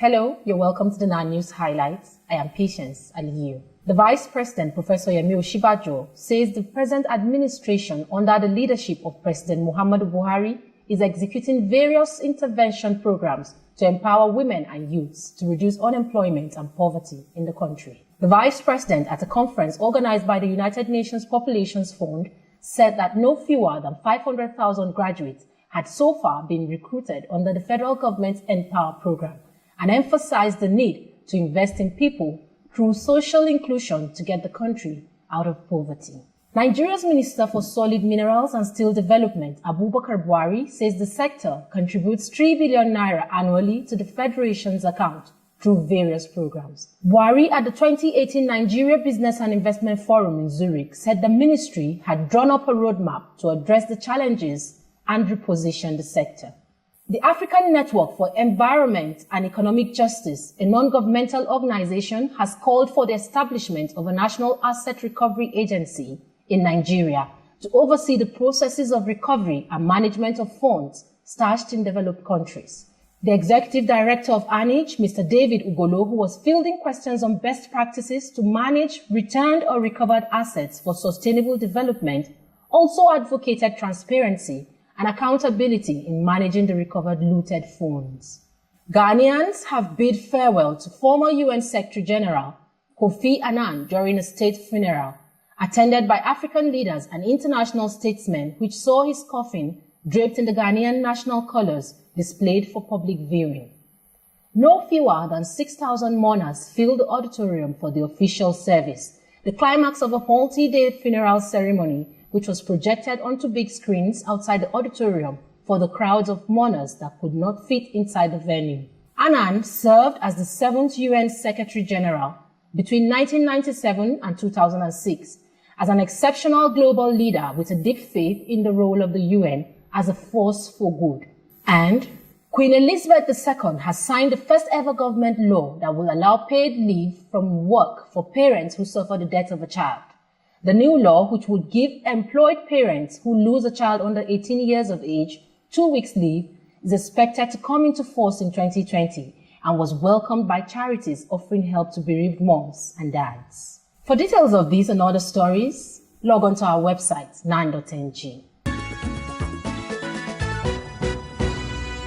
Hello, you're welcome to the 9 News Highlights. I am Patience Aliyu. The Vice President, Professor Yemi Osinbajo, says the present administration, under the leadership of President Muhammadu Buhari, is executing various intervention programs to empower women and youths to reduce unemployment and poverty in the country. The Vice President, at a conference organized by the United Nations Populations Fund, said that no fewer than 500,000 graduates had so far been recruited under the federal government's Empower program, and emphasized the need to invest in people through social inclusion to get the country out of poverty. Nigeria's Minister for Solid Minerals and Steel Development, Abubakar Buhari, says the sector contributes 3 billion naira annually to the Federation's account through various programs. Buhari, at the 2018 Nigeria Business and Investment Forum in Zurich, said the ministry had drawn up a roadmap to address the challenges and reposition the sector. The African Network for Environment and Economic Justice, a non-governmental organization, has called for the establishment of a national asset recovery agency in Nigeria to oversee the processes of recovery and management of funds stashed in developed countries. The executive director of ANIJ, Mr. David Ugolo, who was fielding questions on best practices to manage returned or recovered assets for sustainable development, also advocated transparency and accountability in managing the recovered looted funds. Ghanaians have bid farewell to former UN Secretary General Kofi Annan during a state funeral, attended by African leaders and international statesmen, which saw his coffin draped in the Ghanaian national colors displayed for public viewing. No fewer than 6,000 mourners filled the auditorium for the official service, the climax of a multi-day funeral ceremony which was projected onto big screens outside the auditorium for the crowds of mourners that could not fit inside the venue. Annan served as the 7th UN Secretary General between 1997 and 2006 as an exceptional global leader with a deep faith in the role of the UN as a force for good. And Queen Elizabeth II has signed the first ever government law that will allow paid leave from work for parents who suffer the death of a child. The new law, which would give employed parents who lose a child under 18 years of age 2 weeks leave, is expected to come into force in 2020 and was welcomed by charities offering help to bereaved moms and dads. For details of these and other stories, log on to our website, 9.ng.